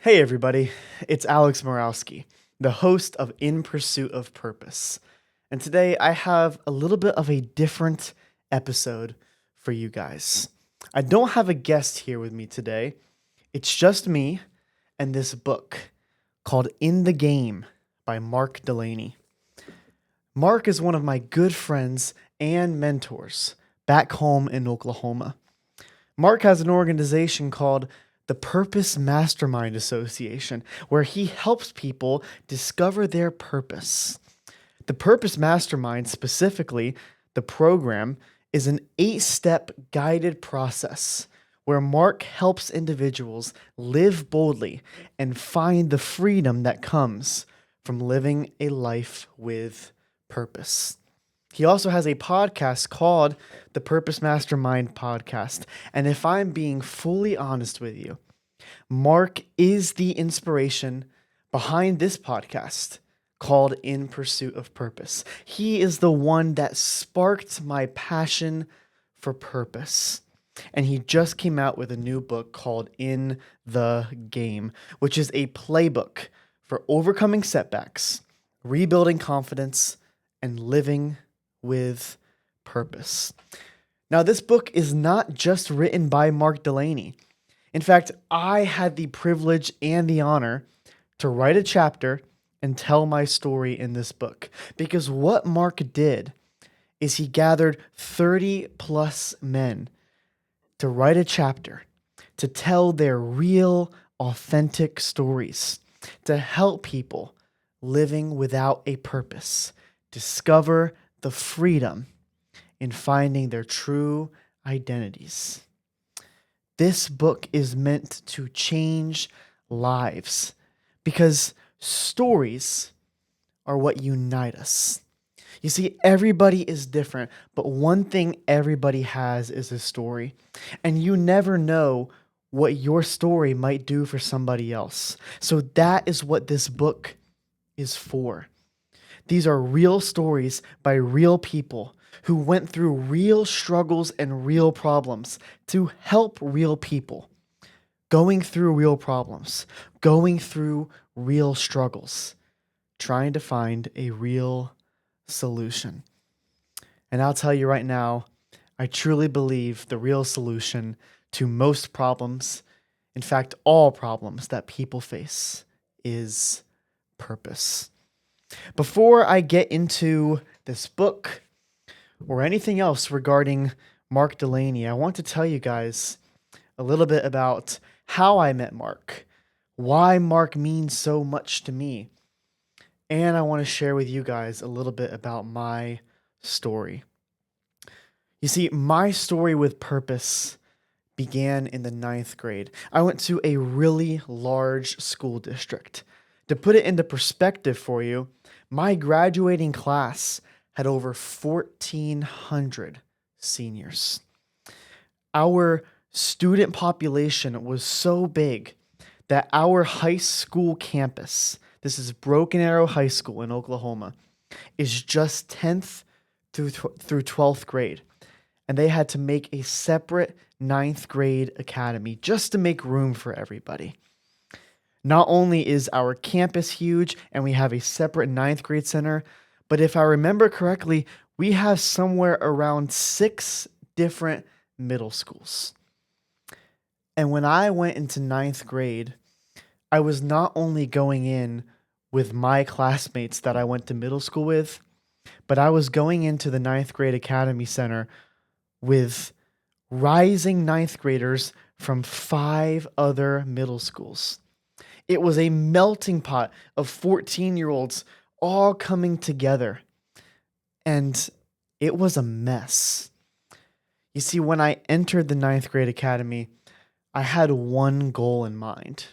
Hey everybody, it's Alex Morawski, the host of In Pursuit of Purpose. And today I have a little bit of a different episode for you guys. I don't have a guest here with me today. It's just me and this book called In the Game by Mark Delaney. Mark is one of my good friends and mentors back home in Oklahoma. Mark has an organization called the Purpose Mastermind Association, where he helps people discover their purpose. The Purpose Mastermind, specifically, the program, is an 8-step guided process where Mark helps individuals live boldly and find the freedom that comes from living a life with purpose. He also has a podcast called the Purpose Mastermind Podcast. And if I'm being fully honest with you, Mark is the inspiration behind this podcast called In Pursuit of Purpose. He is the one that sparked my passion for purpose. And he just came out with a new book called In the Game, which is a playbook for overcoming setbacks, rebuilding confidence, and living with purpose. Now, this book is not just written by Mark Delaney. In fact, I had the privilege and the honor to write a chapter and tell my story in this book. Because what Mark did is he gathered 30 plus men to write a chapter, to tell their real, authentic stories, to help people living without a purpose discover the freedom in finding their true identities. This book is meant to change lives because stories are what unite us. You see, everybody is different, but one thing everybody has is a story. And you never know what your story might do for somebody else. So that is what this book is for. These are real stories by real people who went through real struggles and real problems to help real people going through real problems, going through real struggles, trying to find a real solution. And I'll tell you right now, I truly believe the real solution to most problems, in fact, all problems that people face, is purpose. Before I get into this book or anything else regarding Mark Delaney, I want to tell you guys a little bit about how I met Mark, why Mark means so much to me, and I want to share with you guys a little bit about my story. You see, my story with purpose began in the 9th grade. I went to a really large school district. To put it into perspective for you, my graduating class had over 1,400 seniors. Our student population was so big that our high school campus, this is Broken Arrow High School in Oklahoma, is just 10th through 12th grade. And they had to make a separate 9th grade academy just to make room for everybody. Not only is our campus huge and we have a separate 9th grade center, but if I remember correctly, we have somewhere around 6 different middle schools. And when I went into 9th grade, I was not only going in with my classmates that I went to middle school with, but I was going into the 9th grade academy center with rising 9th graders from 5 other middle schools. It was a melting pot of 14-year-olds all coming together. And it was a mess. You see, when I entered the 9th grade academy, I had one goal in mind: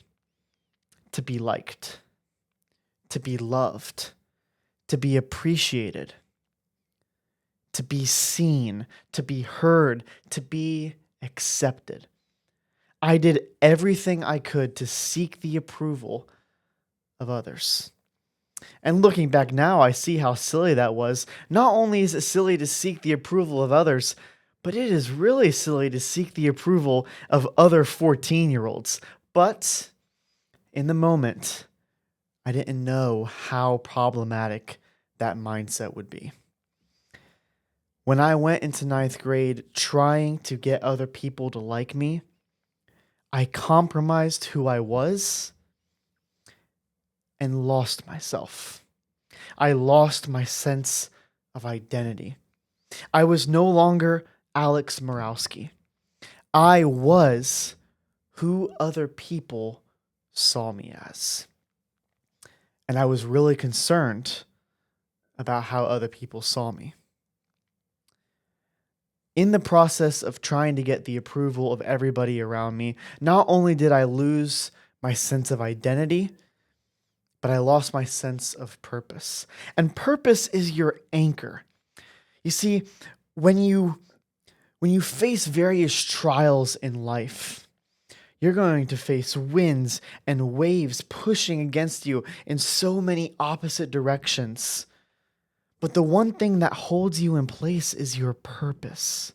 to be liked, to be loved, to be appreciated, to be seen, to be heard, to be accepted. I did everything I could to seek the approval of others. And looking back now, I see how silly that was. Not only is it silly to seek the approval of others, but it is really silly to seek the approval of other 14-year-olds. But in the moment, I didn't know how problematic that mindset would be. When I went into ninth grade trying to get other people to like me, I compromised who I was and lost myself. I lost my sense of identity. I was no longer Alex Morawski. I was who other people saw me as. And I was really concerned about how other people saw me. In the process of trying to get the approval of everybody around me, not only did I lose my sense of identity, but I lost my sense of purpose. And purpose is your anchor. You see, when you face various trials in life, you're going to face winds and waves pushing against you in so many opposite directions. But the one thing that holds you in place is your purpose.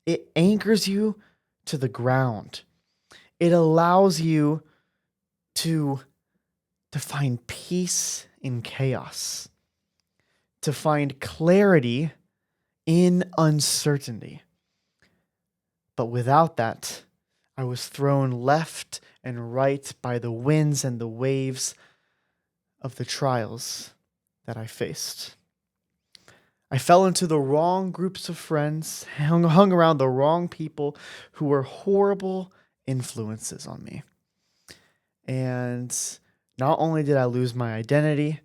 It anchors you to the ground. It allows you to find peace in chaos, to find clarity in uncertainty. But without that, I was thrown left and right by the winds and the waves of the trials that I faced. I fell into the wrong groups of friends, hung around the wrong people who were horrible influences on me. And not only did I lose my identity,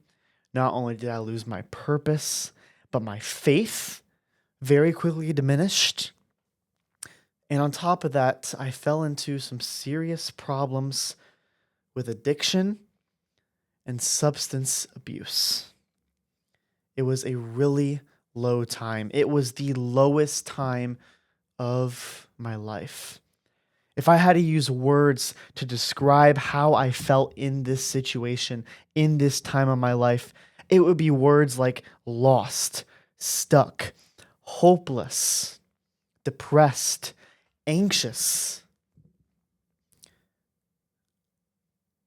not only did I lose my purpose, but my faith very quickly diminished. And on top of that, I fell into some serious problems with addiction and substance abuse. It was a really low time. It was the lowest time of my life. If I had to use words to describe how I felt in this situation, in this time of my life, it would be words like lost, stuck, hopeless, depressed, anxious.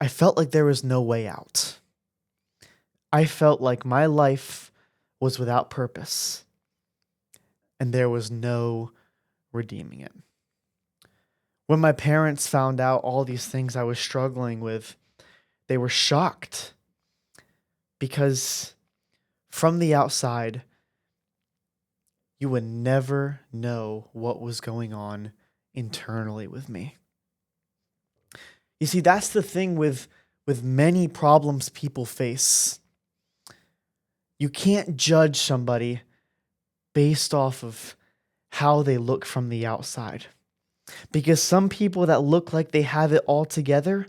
I felt like there was no way out. I felt like my life was without purpose, and there was no redeeming it. When my parents found out all these things I was struggling with, they were shocked because from the outside, you would never know what was going on internally with me. You see, that's the thing with many problems people face. You can't judge somebody based off of how they look from the outside. Because some people that look like they have it all together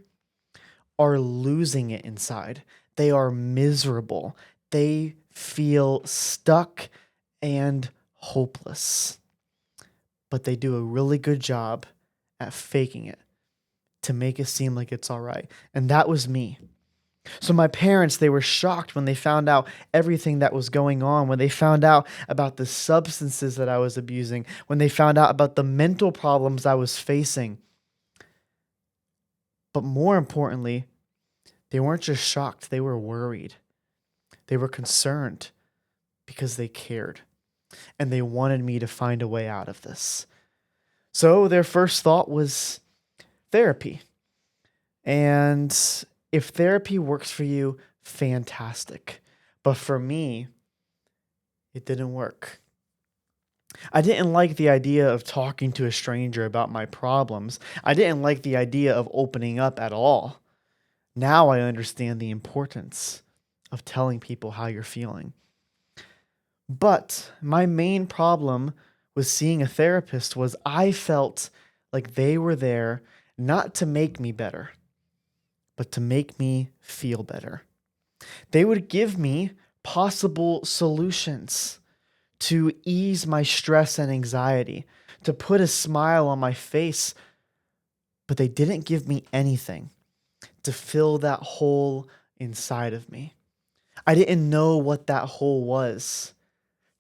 are losing it inside. They are miserable. They feel stuck and hopeless. But they do a really good job at faking it to make it seem like it's all right. And that was me. So my parents, they were shocked when they found out everything that was going on, when they found out about the substances that I was abusing, when they found out about the mental problems I was facing. But more importantly, they weren't just shocked, they were worried. They were concerned because they cared and they wanted me to find a way out of this. So their first thought was therapy. And if therapy works for you, fantastic. But for me, it didn't work. I didn't like the idea of talking to a stranger about my problems. I didn't like the idea of opening up at all. Now I understand the importance of telling people how you're feeling. But my main problem with seeing a therapist was I felt like they were there not to make me better, but to make me feel better. They would give me possible solutions to ease my stress and anxiety, to put a smile on my face, but they didn't give me anything to fill that hole inside of me. I didn't know what that hole was.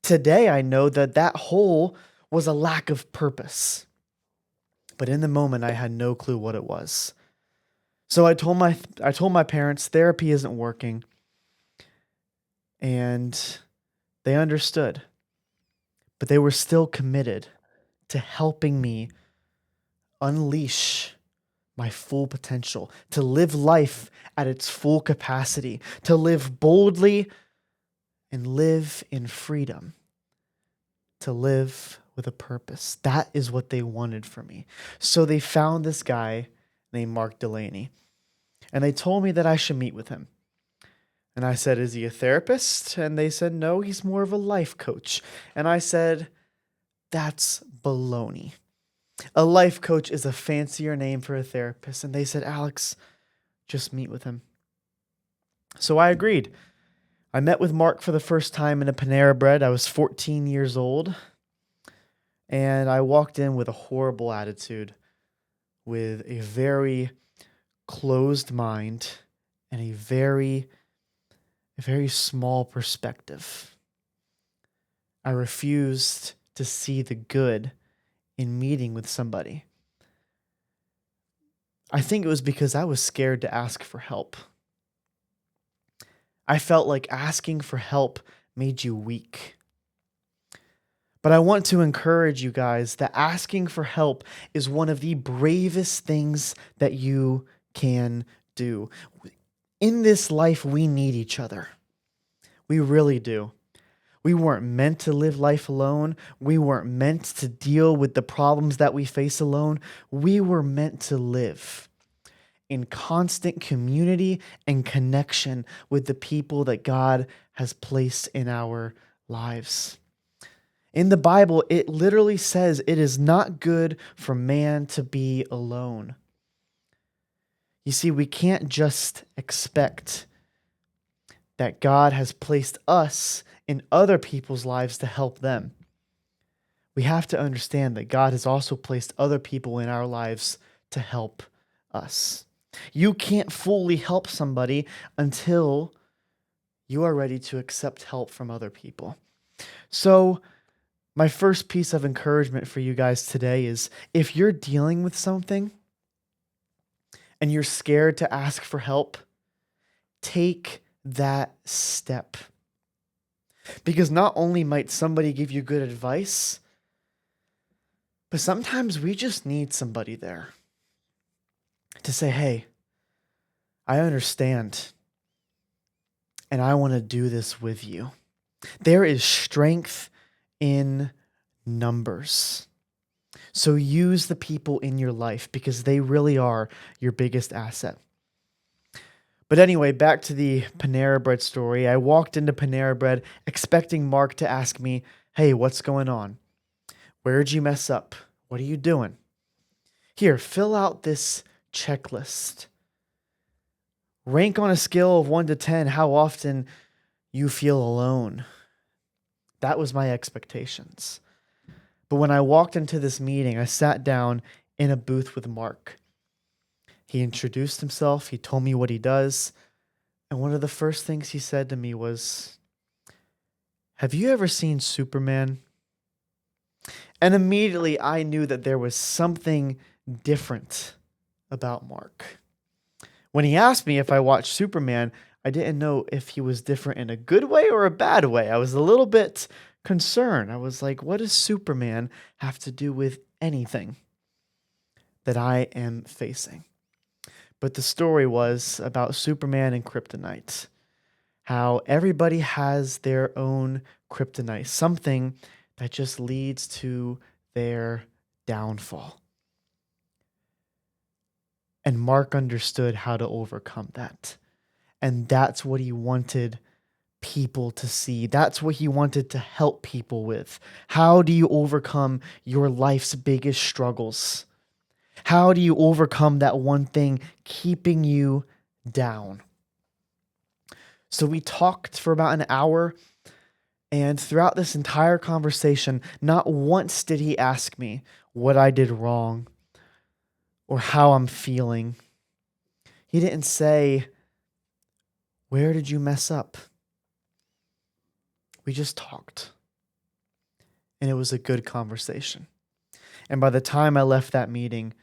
Today, I know that that hole was a lack of purpose. But in the moment, I had no clue what it was. So I told my parents therapy isn't working, and they understood, but they were still committed to helping me unleash my full potential, to live life at its full capacity, to live boldly and live in freedom, to live with a purpose. That is what they wanted for me. So they found this guy named Mark Delaney, and they told me that I should meet with him. And I said, "Is he a therapist?" And they said, "No, he's more of a life coach." And I said, "That's baloney. A life coach is a fancier name for a therapist." And they said, "Alex, just meet with him." So I agreed. I met with Mark for the first time in a Panera Bread. I was 14 years old. And I walked in with a horrible attitude, with a very closed mind and a very small perspective. I refused to see the good in meeting with somebody. I think it was because I was scared to ask for help. I felt like asking for help made you weak. But I want to encourage you guys that asking for help is one of the bravest things that you can do. In this life, we need each other. We really do. We weren't meant to live life alone. We weren't meant to deal with the problems that we face alone. We were meant to live in constant community and connection with the people that God has placed in our lives. In the Bible, it literally says it is not good for man to be alone. You see, we can't just expect that God has placed us in other people's lives to help them. We have to understand that God has also placed other people in our lives to help us. You can't fully help somebody until you are ready to accept help from other people. So, my first piece of encouragement for you guys today is if you're dealing with something and you're scared to ask for help, take that step. Because not only might somebody give you good advice, but sometimes we just need somebody there to say, "Hey, I understand, and I want to do this with you." There is strength in numbers. So use the people in your life because they really are your biggest asset. But anyway, back to the Panera Bread story. I walked into Panera Bread expecting Mark to ask me, "Hey, what's going on? Where'd you mess up? What are you doing? Here, fill out this checklist. Rank on a scale of 1 to 10 how often you feel alone." That was my expectations. But when I walked into this meeting, I sat down in a booth with Mark. He introduced himself. He told me what he does. And one of the first things he said to me was, "Have you ever seen Superman?" And immediately I knew that there was something different about Mark. When he asked me if I watched Superman, I didn't know if he was different in a good way or a bad way. I was a little bit concerned. I was like, what does Superman have to do with anything that I am facing? But the story was about Superman and kryptonite. How everybody has their own kryptonite, something that just leads to their downfall. And Mark understood how to overcome that. And that's what he wanted people to see. That's what he wanted to help people with. How do you overcome your life's biggest struggles? How do you overcome that one thing keeping you down? So we talked for about an hour, and throughout this entire conversation, not once did he ask me what I did wrong or how I'm feeling. He didn't say, "Where did you mess up?" We just talked. And it was a good conversation. And by the time I left that meeting,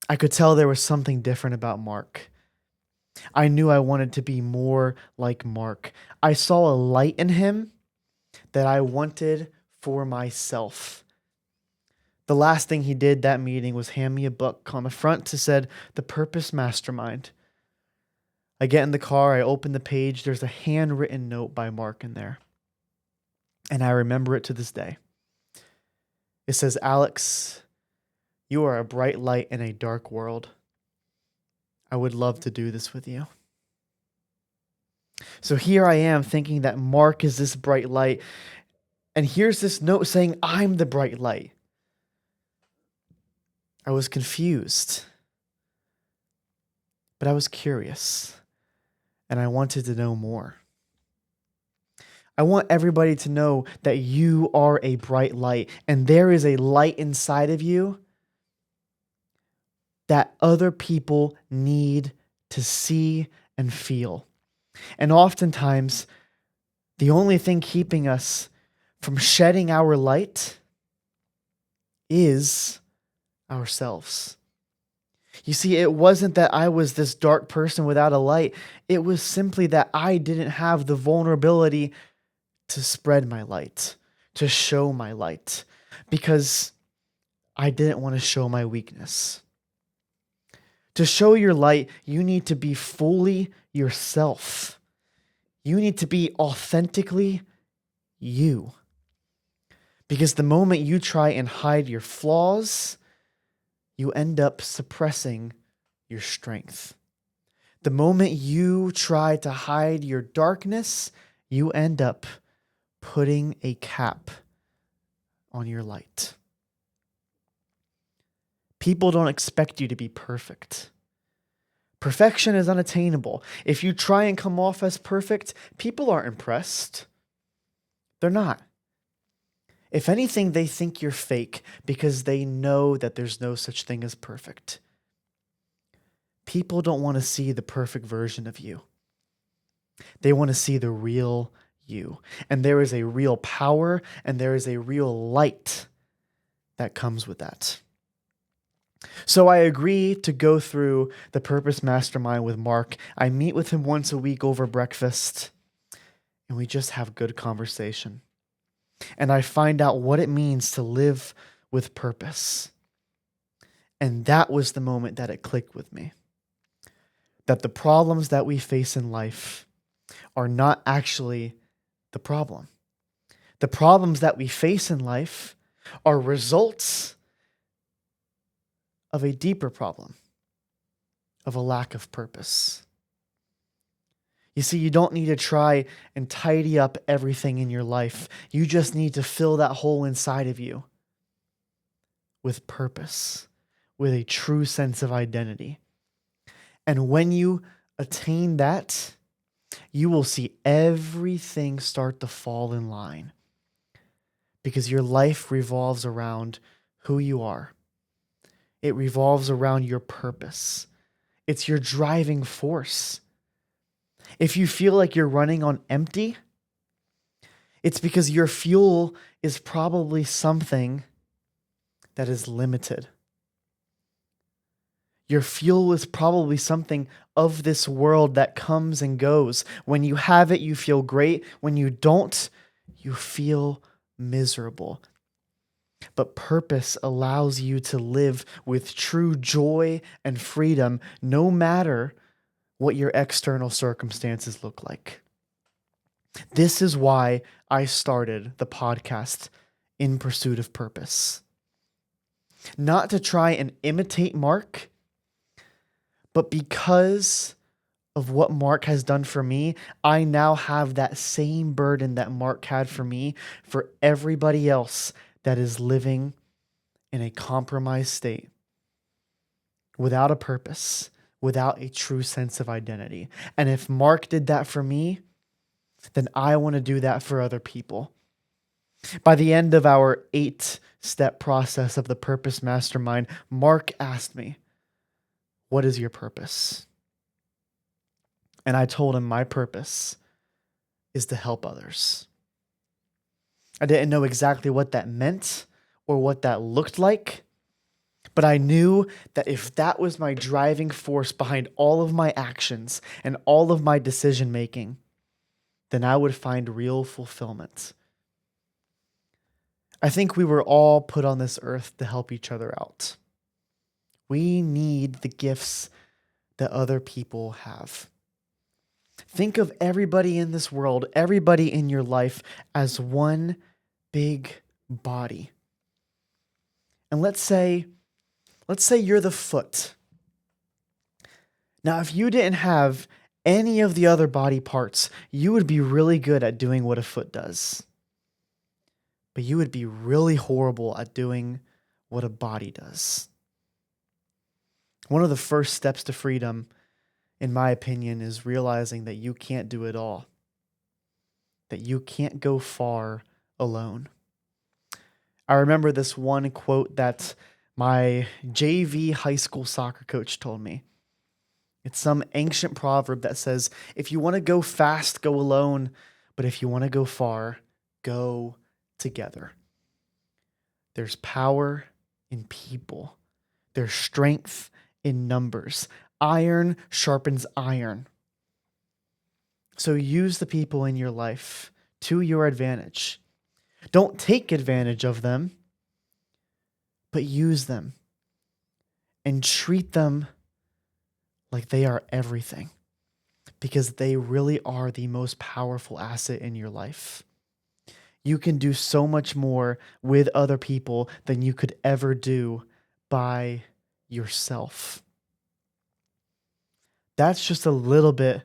I could tell there was something different about Mark. I knew I wanted to be more like Mark. I saw a light in him that I wanted for myself. The last thing he did that meeting was hand me a book on the front that said, The Purpose Mastermind. I get in the car, I open the page, there's a handwritten note by Mark in there. And I remember it to this day. It says, Alex, you are a bright light in a dark world. I would love to do this with you. So here I am thinking that Mark is this bright light. And here's this note saying I'm the bright light. I was confused. But I was curious. And I wanted to know more. I want everybody to know that you are a bright light. And there is a light inside of you that other people need to see and feel. And oftentimes, the only thing keeping us from shedding our light is ourselves. You see, it wasn't that I was this dark person without a light. It was simply that I didn't have the vulnerability to spread my light, to show my light, because I didn't want to show my weakness. To show your light, you need to be fully yourself. You need to be authentically you. Because the moment you try and hide your flaws, you end up suppressing your strength. The moment you try to hide your darkness, you end up putting a cap on your light. People don't expect you to be perfect. Perfection is unattainable. If you try and come off as perfect, people aren't impressed. They're not. If anything, they think you're fake because they know that there's no such thing as perfect. People don't want to see the perfect version of you. They want to see the real you. And there is a real power and there is a real light that comes with that. So I agree to go through the Purpose Mastermind with Mark. I meet with him once a week over breakfast, and we just have good conversation. And I find out what it means to live with purpose. And that was the moment that it clicked with me. That the problems that we face in life are not actually the problem. The problems that we face in life are results of a deeper problem, of a lack of purpose. You see, you don't need to try and tidy up everything in your life. You just need to fill that hole inside of you with purpose, with a true sense of identity. And when you attain that, you will see everything start to fall in line because your life revolves around who you are. It revolves around your purpose. It's your driving force. If you feel like you're running on empty, it's because your fuel is probably something that is limited. Your fuel is probably something of this world that comes and goes. When you have it, you feel great. When you don't, you feel miserable. But purpose allows you to live with true joy and freedom, no matter what your external circumstances look like. This is why I started the podcast In Pursuit of Purpose. Not to try and imitate Mark, but because of what Mark has done for me, I now have that same burden that Mark had for me for everybody else that is living in a compromised state, without a purpose, without a true sense of identity. And if Mark did that for me, then I want to do that for other people. By the end of our 8-step process of the Purpose Mastermind, Mark asked me, "What is your purpose?" And I told him my purpose is to help others. I didn't know exactly what that meant or what that looked like, But I knew that if that was my driving force behind all of my actions and all of my decision making, then I would find real fulfillment. I think we were all put on this earth to help each other out. We need the gifts that other people have. Think of everybody in this world, everybody in your life as one big body. And let's say you're the foot. Now, if you didn't have any of the other body parts, you would be really good at doing what a foot does. But you would be really horrible at doing what a body does. One of the first steps to freedom, in my opinion, is realizing that you can't do it all. That you can't go far alone. I remember this one quote that my JV high school soccer coach told me. It's some ancient proverb that says, if you want to go fast, go alone. But if you want to go far, go together. There's power in people. There's strength in numbers. Iron sharpens iron. So use the people in your life to your advantage. Don't take advantage of them, but use them and treat them like they are everything, because they really are the most powerful asset in your life. You can do so much more with other people than you could ever do by yourself. That's just a little bit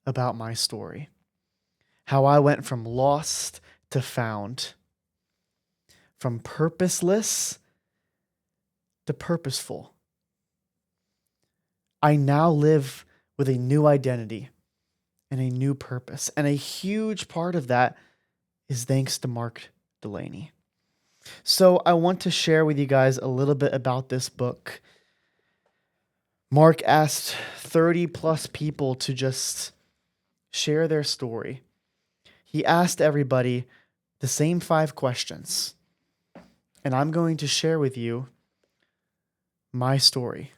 about my story. How I went from lost to found. From purposeless to purposeful. I now live with a new identity and a new purpose. And a huge part of that is thanks to Mark Delaney. So I want to share with you guys a little bit about this book. Mark asked 30 plus people to just share their story. He asked everybody the same 5 questions. And I'm going to share with you my story.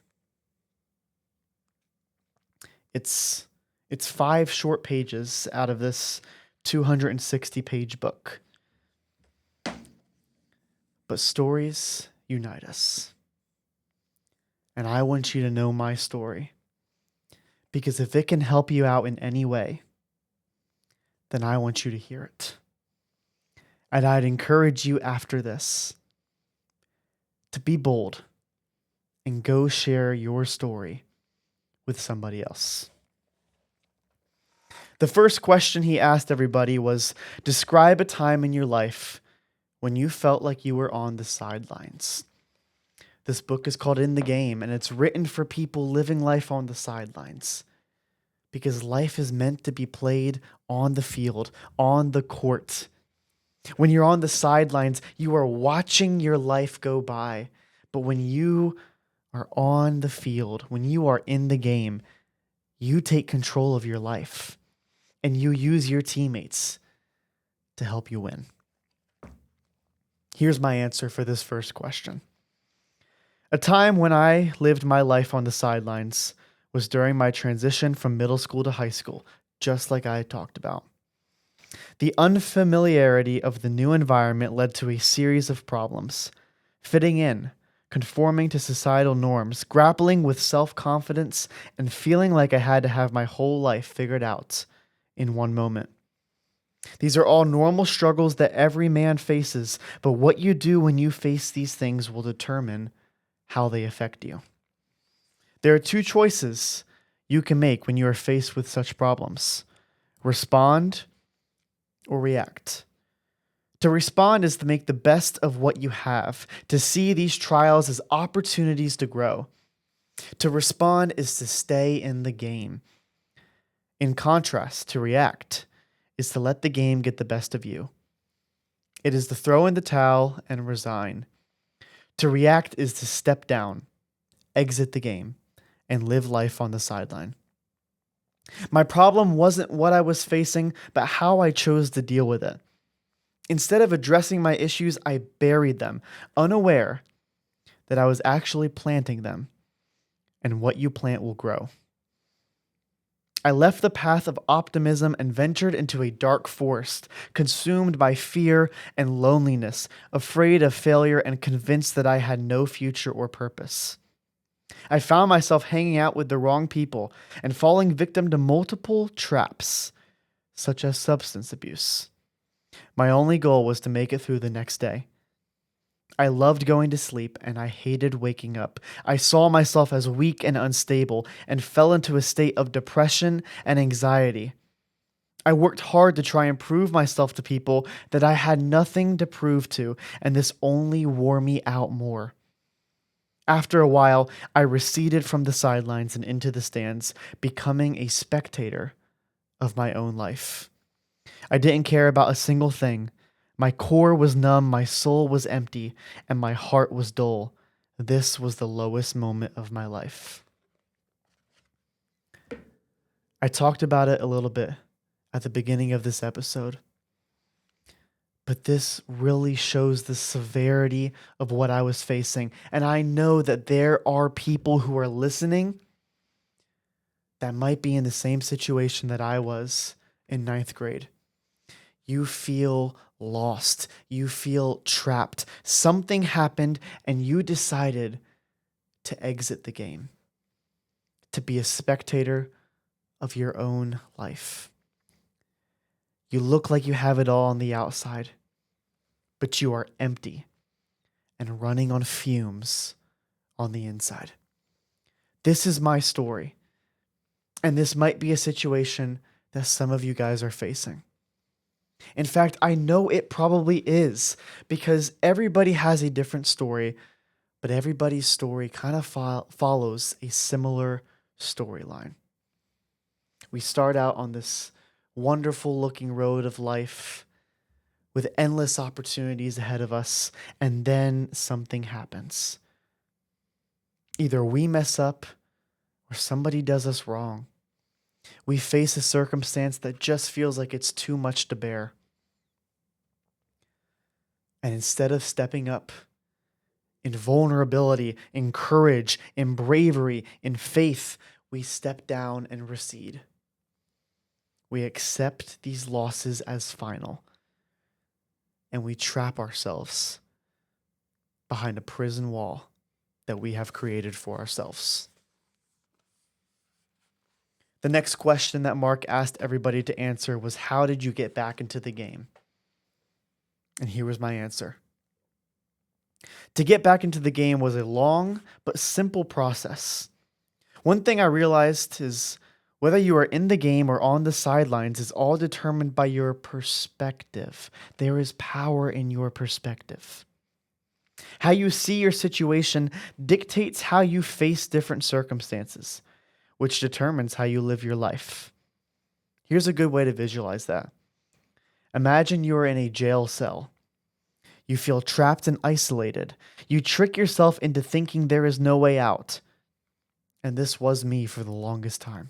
It's 5 short pages out of this 260-page book. But stories unite us. And I want you to know my story. Because if it can help you out in any way, then I want you to hear it. And I'd encourage you after this to be bold and go share your story with somebody else. The first question he asked everybody was, describe a time in your life when you felt like you were on the sidelines. This book is called In the Game, and it's written for people living life on the sidelines. Because life is meant to be played on the field, on the court. When you're on the sidelines, you are watching your life go by. But when you are on the field, when you are in the game, you take control of your life. And you use your teammates to help you win. Here's my answer for this first question. A time when I lived my life on the sidelines was during my transition from middle school to high school, just like I talked about. The unfamiliarity of the new environment led to a series of problems. Fitting in, conforming to societal norms, grappling with self-confidence, and feeling like I had to have my whole life figured out in one moment. These are all normal struggles that every man faces, but what you do when you face these things will determine how they affect you. There are 2 choices you can make when you are faced with such problems: respond or react. To respond is to make the best of what you have, to see these trials as opportunities to grow. To respond is to stay in the game. In contrast, to react is to let the game get the best of you. It is to throw in the towel and resign. To react is to step down, exit the game, and live life on the sideline. My problem wasn't what I was facing, but how I chose to deal with it. Instead of addressing my issues, I buried them, unaware that I was actually planting them, and what you plant will grow. I left the path of optimism and ventured into a dark forest, consumed by fear and loneliness, afraid of failure and convinced that I had no future or purpose. I found myself hanging out with the wrong people and falling victim to multiple traps, such as substance abuse. My only goal was to make it through the next day. I loved going to sleep and I hated waking up. I saw myself as weak and unstable and fell into a state of depression and anxiety. I worked hard to try and prove myself to people that I had nothing to prove to, and this only wore me out more. After a while, I receded from the sidelines and into the stands, becoming a spectator of my own life. I didn't care about a single thing. My core was numb, my soul was empty, and my heart was dull. This was the lowest moment of my life. I talked about it a little bit at the beginning of this episode, but this really shows the severity of what I was facing. And I know that there are people who are listening that might be in the same situation that I was in ninth grade. You feel lost. You feel trapped. Something happened and you decided to exit the game, to be a spectator of your own life. You look like you have it all on the outside, but you are empty and running on fumes on the inside. This is my story, and this might be a situation that some of you guys are facing. In fact, I know it probably is, because everybody has a different story, but everybody's story kind of follows a similar storyline. We start out on this wonderful looking road of life with endless opportunities ahead of us, and then something happens. Either we mess up or somebody does us wrong. We face a circumstance that just feels like it's too much to bear. And instead of stepping up in vulnerability, in courage, in bravery, in faith, we step down and recede. We accept these losses as final, and we trap ourselves behind a prison wall that we have created for ourselves. The next question that Mark asked everybody to answer was, how did you get back into the game? And here was my answer. To get back into the game was a long but simple process. One thing I realized is whether you are in the game or on the sidelines is all determined by your perspective. There is power in your perspective. How you see your situation dictates how you face different circumstances, which determines how you live your life. Here's a good way to visualize that. Imagine you are in a jail cell. You feel trapped and isolated. You trick yourself into thinking there is no way out. And this was me for the longest time.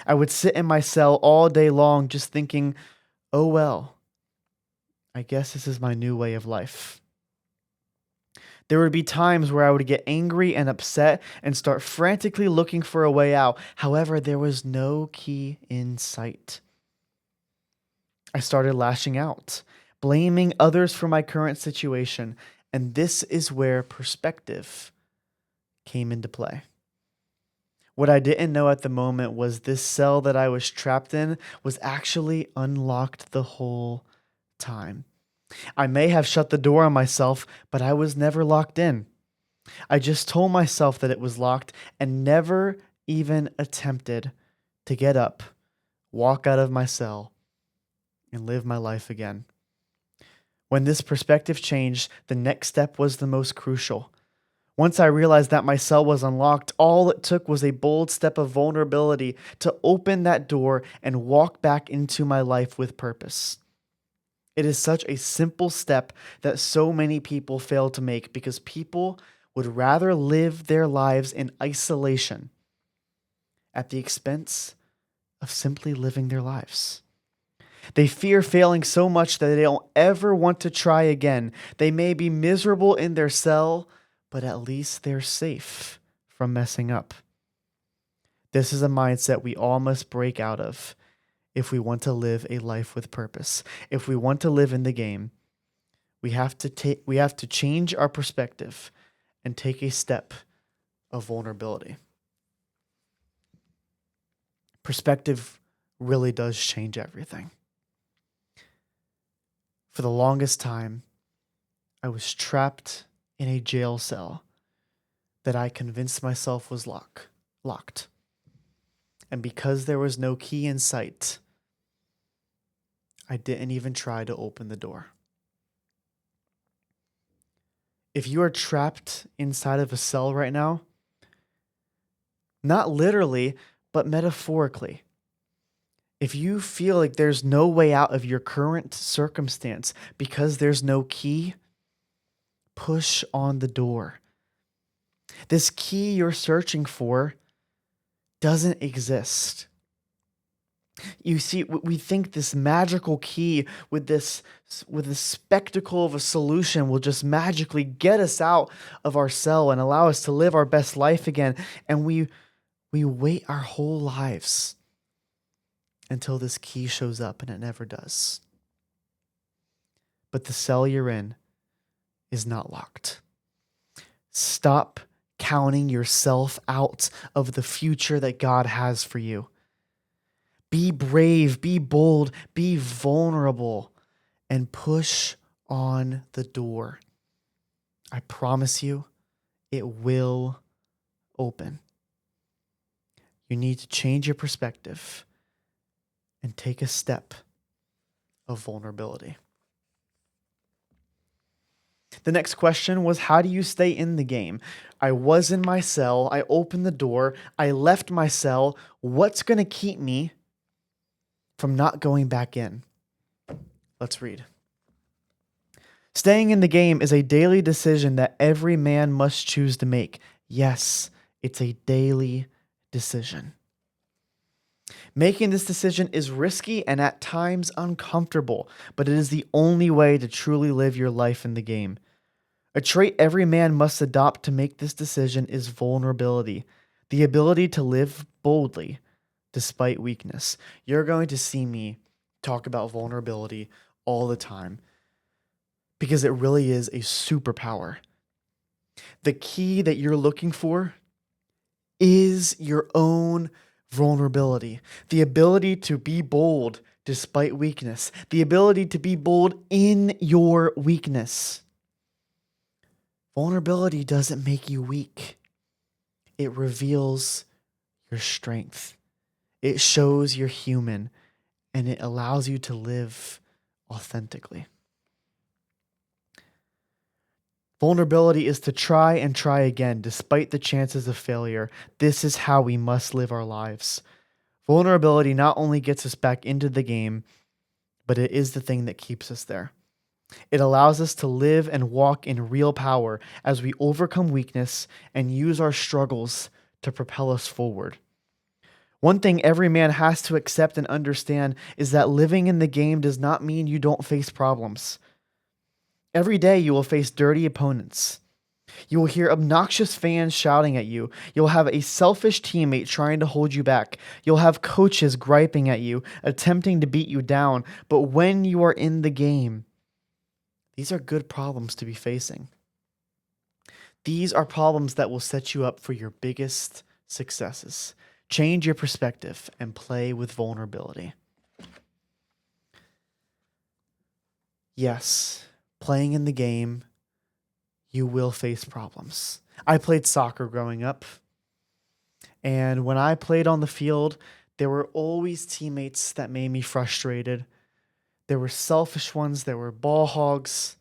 I would sit in my cell all day long just thinking, oh well, I guess this is my new way of life. There would be times where I would get angry and upset and start frantically looking for a way out. However, there was no key in sight. I started lashing out, blaming others for my current situation, and this is where perspective came into play. What I didn't know at the moment was this cell that I was trapped in was actually unlocked the whole time. I may have shut the door on myself, but I was never locked in. I just told myself that it was locked and never even attempted to get up, walk out of my cell, and live my life again. When this perspective changed, the next step was the most crucial. Once I realized that my cell was unlocked, all it took was a bold step of vulnerability to open that door and walk back into my life with purpose. It is such a simple step that so many people fail to make because people would rather live their lives in isolation at the expense of simply living their lives. They fear failing so much that they don't ever want to try again. They may be miserable in their cell, but at least they're safe from messing up. This is a mindset we all must break out of if we want to live a life with purpose. If we want to live in the game, we have to change our perspective and take a step of vulnerability. Perspective really does change everything. For the longest time, I was trapped in a jail cell that I convinced myself was locked. And because there was no key in sight, I didn't even try to open the door. If you are trapped inside of a cell right now, not literally, but metaphorically, if you feel like there's no way out of your current circumstance because there's no key, push on the door. This key you're searching for doesn't exist. You see, we think this magical key with the spectacle of a solution will just magically get us out of our cell and allow us to live our best life again. And we wait our whole lives until this key shows up, and it never does. But the cell you're in is not locked. Stop counting yourself out of the future that God has for you. Be brave, be bold, be vulnerable, and push on the door. I promise you, it will open. You need to change your perspective and take a step of vulnerability. The next question was, how do you stay in the game? I was in my cell. I opened the door. I left my cell. What's going to keep me from not going back in? Let's read. Staying in the game is a daily decision that every man must choose to make. Yes, it's a daily decision. Making this decision is risky and at times uncomfortable, but it is the only way to truly live your life in the game. A trait every man must adopt to make this decision is vulnerability, the ability to live boldly despite weakness. You're going to see me talk about vulnerability all the time because it really is a superpower. The key that you're looking for is your own vulnerability, the ability to be bold despite weakness, the ability to be bold in your weakness. Vulnerability doesn't make you weak. It reveals your strength. It shows you're human, and it allows you to live authentically. Vulnerability is to try and try again despite the chances of failure. This is how we must live our lives. Vulnerability not only gets us back into the game, but it is the thing that keeps us there. It allows us to live and walk in real power as we overcome weakness and use our struggles to propel us forward. One thing every man has to accept and understand is that living in the game does not mean you don't face problems. Every day you will face dirty opponents. You will hear obnoxious fans shouting at you. You'll have a selfish teammate trying to hold you back. You'll have coaches griping at you, attempting to beat you down. But when you are in the game, these are good problems to be facing. These are problems that will set you up for your biggest successes. Change your perspective and play with vulnerability. Yes, playing in the game, you will face problems. I played soccer growing up, and when I played on the field, there were always teammates that made me frustrated. There were selfish ones, there were ball hogs.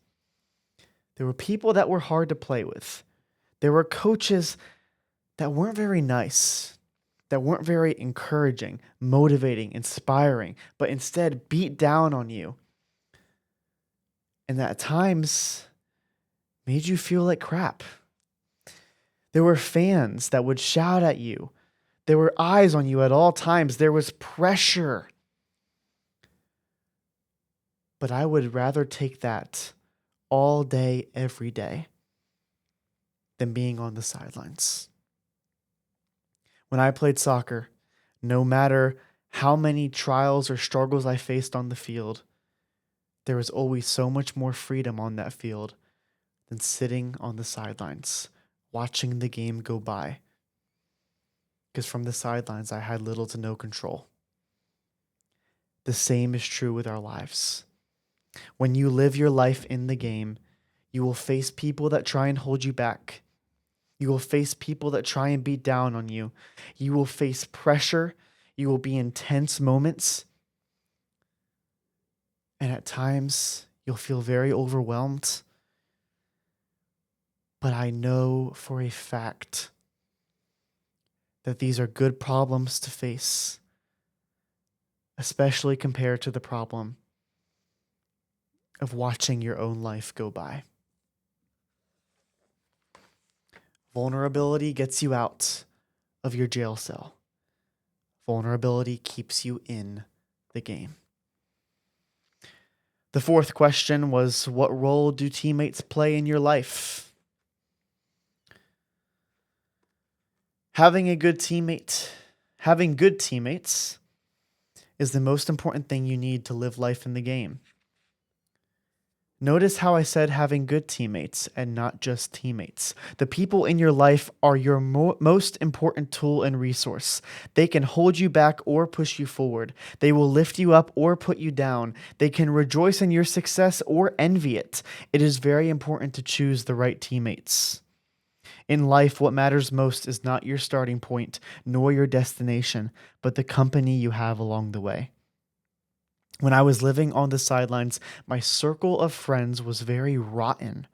There were people that were hard to play with. There were coaches that weren't very nice, that weren't very encouraging, motivating, inspiring, but instead beat down on you. And at times made you feel like crap. There were fans that would shout at you. There were eyes on you at all times. There was pressure. But I would rather take that all day, every day, than being on the sidelines. When I played soccer, no matter how many trials or struggles I faced on the field, there was always so much more freedom on that field than sitting on the sidelines, watching the game go by. Because from the sidelines, I had little to no control. The same is true with our lives. When you live your life in the game, you will face people that try and hold you back. You will face people that try and beat down on you. You will face pressure. You will be in tense moments. And at times, you'll feel very overwhelmed. But I know for a fact that these are good problems to face, especially compared to the problem of watching your own life go by. Vulnerability gets you out of your jail cell. Vulnerability keeps you in the game. The fourth question was, what role do teammates play in your life? Having good teammates is the most important thing you need to live life in the game. Notice how I said having good teammates and not just teammates. The people in your life are your most important tool and resource. They can hold you back or push you forward. They will lift you up or put you down. They can rejoice in your success or envy it. It is very important to choose the right teammates. In life, what matters most is not your starting point nor your destination, but the company you have along the way. When I was living on the sidelines, my circle of friends was very rotten.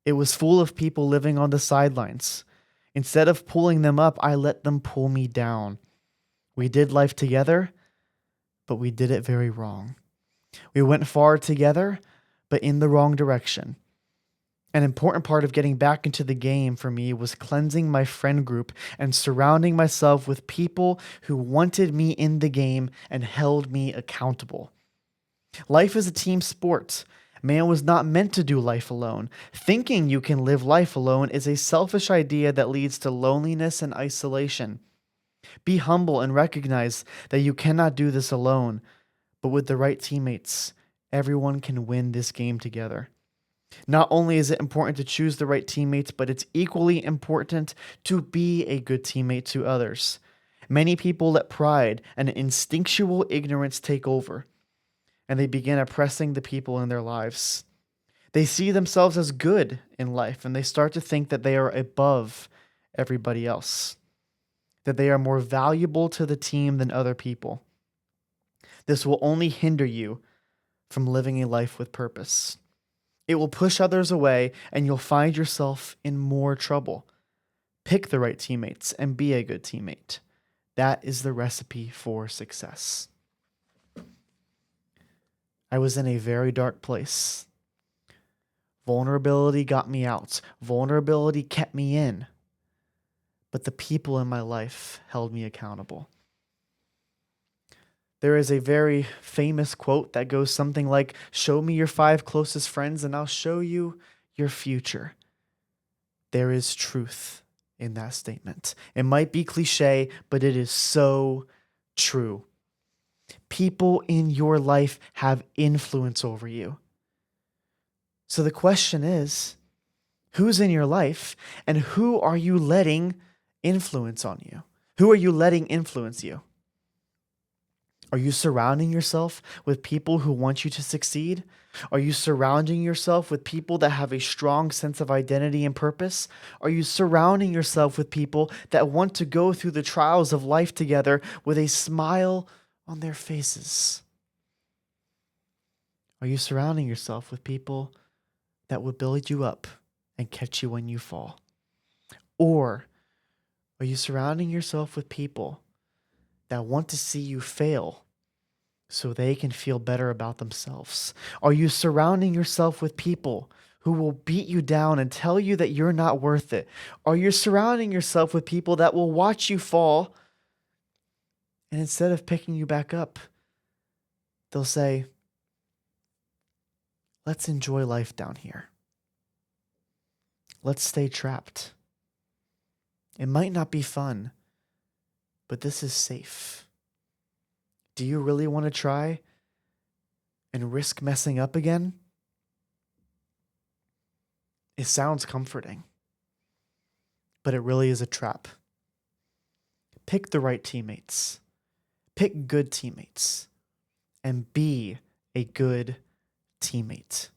It was full of people living on the sidelines. Instead of pulling them up, I let them pull me down. We did life together, but we did it very wrong. We went far together, but in the wrong direction. An important part of getting back into the game for me was cleansing my friend group and surrounding myself with people who wanted me in the game and held me accountable. Life is a team sport. Man was not meant to do life alone. Thinking you can live life alone is a selfish idea that leads to loneliness and isolation. Be humble and recognize that you cannot do this alone, but with the right teammates, everyone can win this game together. Not only is it important to choose the right teammates, but it's equally important to be a good teammate to others. Many people let pride and instinctual ignorance take over, and they begin oppressing the people in their lives. They see themselves as good in life, and they start to think that they are above everybody else, that they are more valuable to the team than other people. This will only hinder you from living a life with purpose. It will push others away, and you'll find yourself in more trouble. Pick the right teammates and be a good teammate. That is the recipe for success. I was in a very dark place. Vulnerability got me out. Vulnerability kept me in. But the people in my life held me accountable. There is a very famous quote that goes something like, "Show me your 5 closest friends and I'll show you your future." There is truth in that statement. It might be cliche, but it is so true. People in your life have influence over you. So the question is, who's in your life and who are you letting influence on you? Who are you letting influence you? Are you surrounding yourself with people who want you to succeed? Are you surrounding yourself with people that have a strong sense of identity and purpose? Are you surrounding yourself with people that want to go through the trials of life together with a smile on their faces? Are you surrounding yourself with people that will build you up and catch you when you fall? Or are you surrounding yourself with people that want to see you fail so they can feel better about themselves? Are you surrounding yourself with people who will beat you down and tell you that you're not worth it? Are you surrounding yourself with people that will watch you fall, and instead of picking you back up, they'll say, "Let's enjoy life down here. let's stay trapped. It might not be fun, but this is safe. Do you really want to try and risk messing up again? It sounds comforting, but it really is a trap. Pick the right teammates. Pick good teammates. And be a good teammate.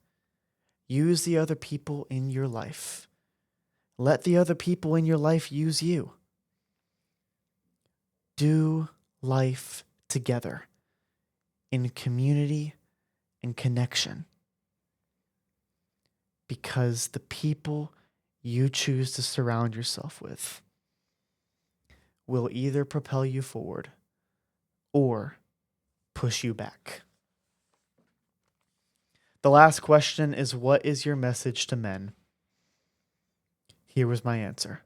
Use the other people in your life. Let the other people in your life use you. Do life together in community and connection. Because the people you choose to surround yourself with will either propel you forward or push you back. The last question is, what is your message to men? Here was my answer.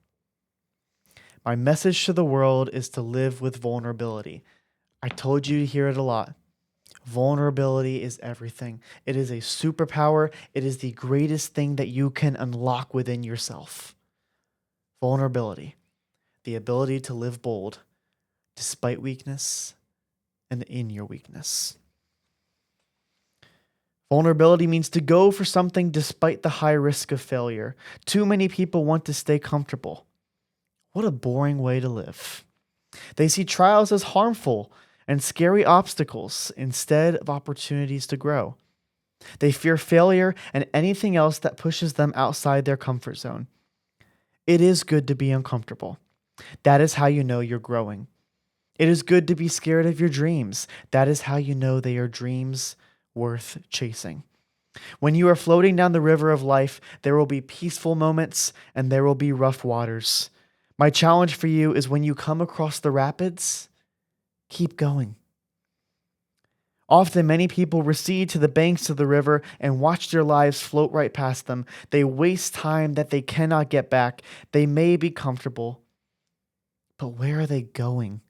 My message to the world is to live with vulnerability. I told you to hear it a lot. Vulnerability is everything. It is a superpower. It is the greatest thing that you can unlock within yourself. Vulnerability, the ability to live bold despite weakness and in your weakness. Vulnerability means to go for something despite the high risk of failure. Too many people want to stay comfortable. What a boring way to live. They see trials as harmful and scary obstacles instead of opportunities to grow. They fear failure and anything else that pushes them outside their comfort zone. It is good to be uncomfortable. That is how you know you're growing. It is good to be scared of your dreams. That is how you know they are dreams worth chasing. When you are floating down the river of life, there will be peaceful moments and there will be rough waters. My challenge for you is when you come across the rapids, keep going. Often, many people recede to the banks of the river and watch their lives float right past them. They waste time that they cannot get back. They may be comfortable, but where are they going?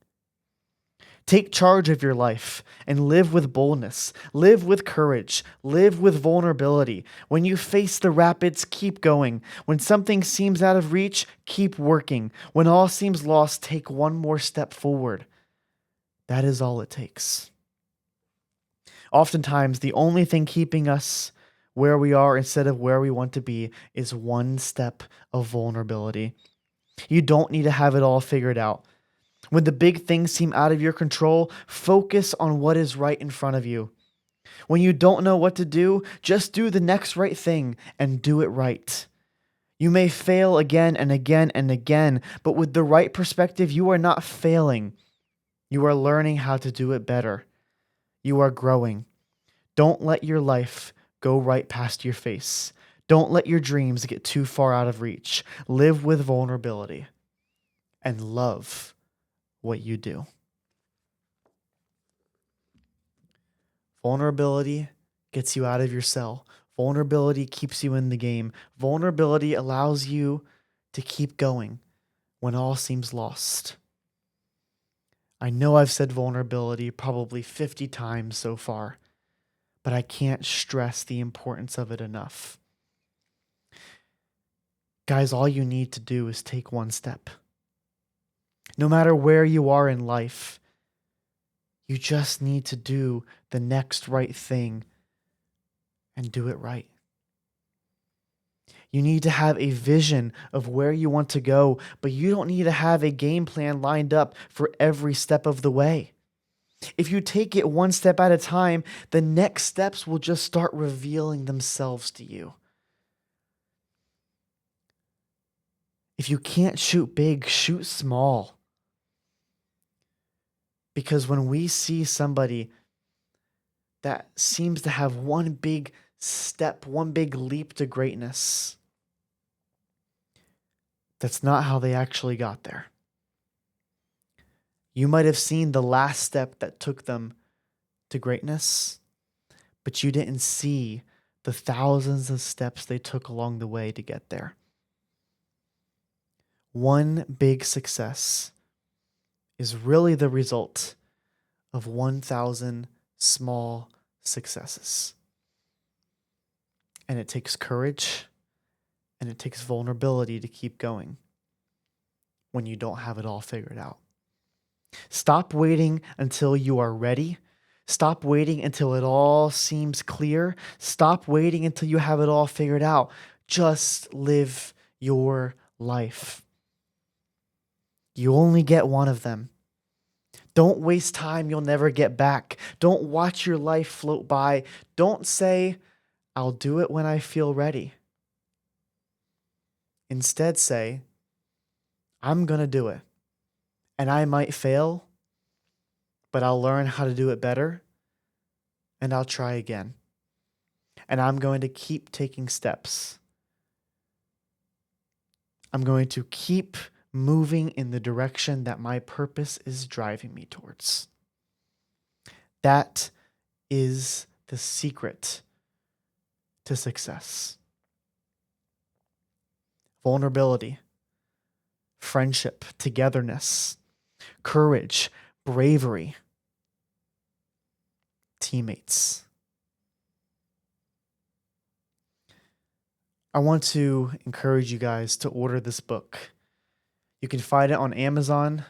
Take charge of your life and live with boldness. Live with courage. Live with vulnerability. When you face the rapids, keep going. When something seems out of reach, keep working. When all seems lost, take one more step forward. That is all it takes. Oftentimes, the only thing keeping us where we are instead of where we want to be is one step of vulnerability. You don't need to have it all figured out. When the big things seem out of your control, focus on what is right in front of you. When you don't know what to do, just do the next right thing and do it right. You may fail again and again and again, but with the right perspective, you are not failing. You are learning how to do it better. You are growing. Don't let your life go right past your face. Don't let your dreams get too far out of reach. Live with vulnerability and love what you do. Vulnerability gets you out of your cell. Vulnerability keeps you in the game. Vulnerability allows you to keep going when all seems lost. I know I've said vulnerability probably 50 times so far, but I can't stress the importance of it enough. Guys, all you need to do is take one step. No matter where you are in life, you just need to do the next right thing and do it right. You need to have a vision of where you want to go, but you don't need to have a game plan lined up for every step of the way. If you take it one step at a time, the next steps will just start revealing themselves to you. If you can't shoot big, shoot small. Because when we see somebody that seems to have one big step, one big leap to greatness, that's not how they actually got there. You might have seen the last step that took them to greatness, but you didn't see the thousands of steps they took along the way to get there. One big success is really the result of 1,000 small successes. And it takes courage And it takes vulnerability to keep going when you don't have it all figured out. Stop waiting until you are ready. Stop waiting until it all seems clear. Stop waiting until you have it all figured out. Just live your life. You only get one of them. Don't waste time you'll never get back. Don't watch your life float by. Don't say, I'll do it when I feel ready. Instead say, I'm going to do it. And I might fail, but I'll learn how to do it better, and I'll try again. And I'm going to keep taking steps. I'm going to keep moving in the direction that my purpose is driving me towards. That is the secret to success. Vulnerability, friendship, togetherness, courage, bravery, teammates. I want to encourage you guys to order this book. You can find it on Amazon.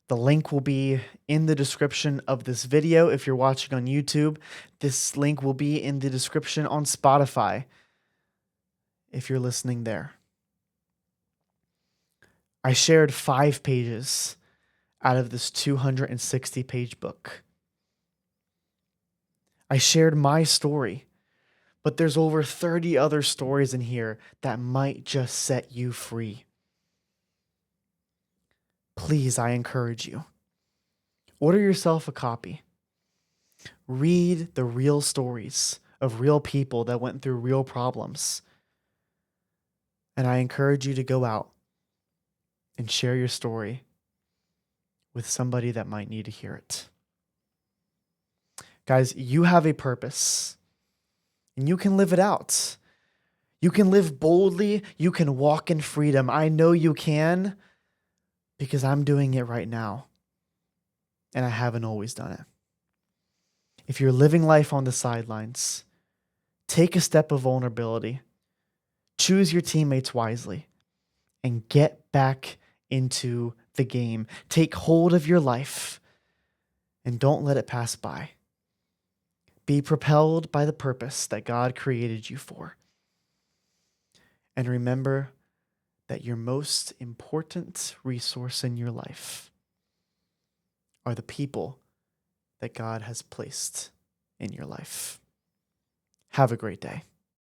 The link will be in the description of this video if you're watching on YouTube. This link will be in the description on Spotify if you're listening there. I shared 5 pages out of this 260-page book. I shared my story, but there's over 30 other stories in here that might just set you free. Please, I encourage you, order yourself a copy. Read the real stories of real people that went through real problems. And I encourage you to go out and share your story with somebody that might need to hear it. Guys, you have a purpose, and you can live it out. You can live boldly. You can walk in freedom. I know you can, because I'm doing it right now, and I haven't always done it. If you're living life on the sidelines, take a step of vulnerability. Choose your teammates wisely, and get back into the game. Take hold of your life, and don't let it pass by. Be propelled by the purpose that God created you for. And remember that your most important resource in your life are the people that God has placed in your life. Have a great day.